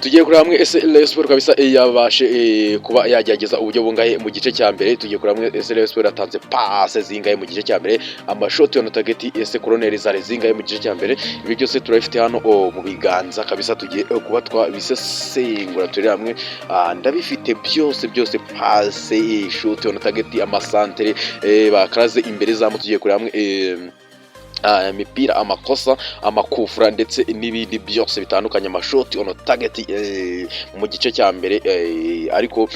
tugiye kureba hamwe ese Rayon Sport kabisa yabashe kuba yagerageza uburyo bungahe mu gice cya mbere. Tugiye kureba hamwe ese Rayon Sport yatanze passe zingahe mu gice cya mbere, amashoti on target ese koroneri zari zingahe mu gice cya mbere. Ibi byose turabifite hano mu biganza kabisa, tugiye kuba twabisesengura turi hamwe. Ndabifite byose passe, shoti on target, amasantere bakaraze imbere zamu. Tugiye kureba hamwe imipira, amakosa, amakufura ndetse n'ibindi byose bitandukanye, amashoti on target mu gice cya mbere. Ariko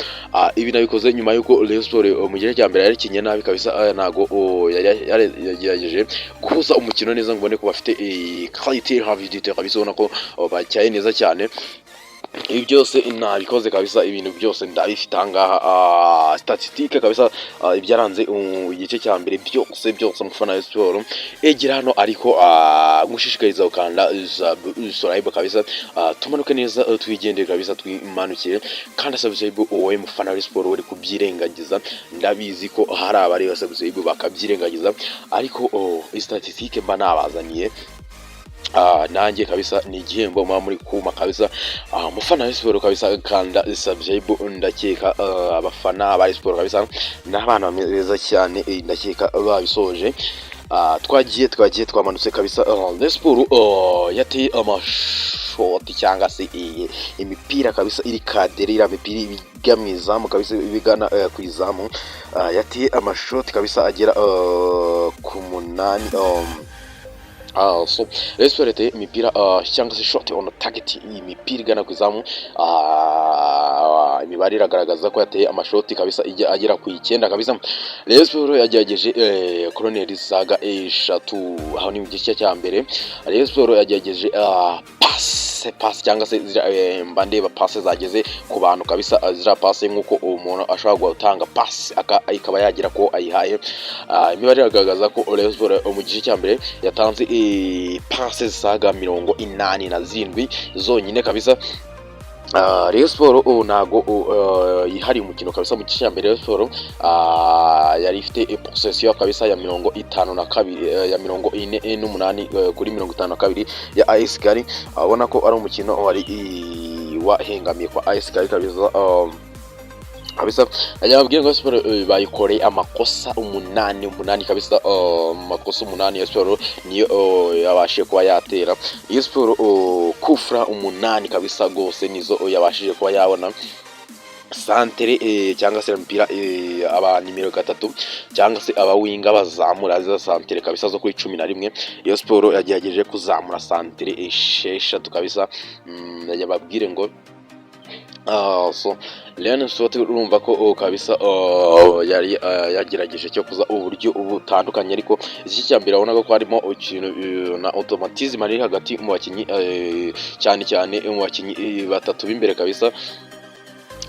ibi nabikoze nyuma yuko Rayon Sport mu gice cya mbere yarikinye nabi kabisa, nago yagerageje kuza umukino neza ngo ubone ko bafite qualité rapidité kabisa, ubona ko bacyaye neza cyane. Ibi byose nabikoze kabisa, ibintu byose ndabifite ahangaha, statistique kabisa, ibyaranze igice cya mbere byose umufana wa Sport egera hano. Ariko ngushishikariza ukanda subscribe kabisa, tumanuke neza twigendere kabisa, twimanukire kandi subscribe. Wowe mufana wa Sport uri kubyirengagiza, ndabizi ko hari abari subscribe bakabyirengagiza, ariko statistique mba nabazaniye nanjye kabisa ni igihembo muba muri kuma kabisa. Mufana wa Sport kabisa, kanda subscribe. Ndakeka abafana ba Sport kabisa n'abana beza cyane, ndakeka babisoje. Twagiye twamanutse kabisa. Sport yateye amashoti cyangwa se imipira kabisa iri kaderira, imipira ibiga mu izamu kabisa, ibigana ku izamu. Yateye amashoti kabisa agera ku 8. So Rayon Sport yateye imipira cyangwa se shot on target, imipira igana ku izamu. Imibare iragaragaza ko yateye amashoti kabisa agera ku 9 kabisa. Rayon Sport yagerageje koroneri zaga 3 aho ni mu gice cya mbere. Rayon Sport yagerageje pass cyangwa se mbandeba pass zageze ku bantu kabisa, zira pass nkuko umuntu ashobora gutanga pass ikaba yagira ko ayihaye. Imibare iragaragaza ko Rayon Sport mu gice cya mbere yatanze pass zaga 87 zonyine kabisa. Rayon Sport nago yihari umukino kabisa mu gice cya mbere. Rayon Sport yari ifite possession kabisa ya 52 ya 48 kuri 52 ya AS Kigali. Abona ko ari umukino wari wahengamiye kwa AS Kigali kabisa. Yababwiye ngo Sport bayikoreye amakosa 8 kabisa, amakosa 8 ya Sport niyo yabashije kuba yatera. Iyo Sport kufra 8 kabisa gose nizo yabashije kuba yabona. Santere cyangwa se mpira aba nimero 3 cyangwa se aba winga bazamura za santere kabisa zo kuri 11. Iyo Sport yagerageje kuzamura santere 6 kabisa. Yababwire ngo so Rayon Sport urumva ko kabisa yari yagerageje cyo kuza uburyo butandukanye, ariko iki cyambere abona ko harimo ikintu na automatisme ari hagati mu bakinyi, cyane mu bakinyi batatu b'imbere kabisa.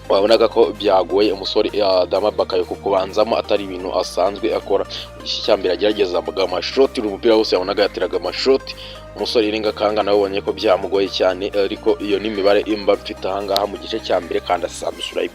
Wabonaga ko byagoye umusore Adama Bakayo kubanzamo atari ibintu asanzwe akora. Iki cyambere agerageza amashoti, umupira wose yabonaga yatiraga amashoti. Umusore irenga kanga nawe ubonye ko byamugoye cyane, ariko iyo ni imibare imba mfite ahangaha mu gice cya mbere. Kandi subscribe.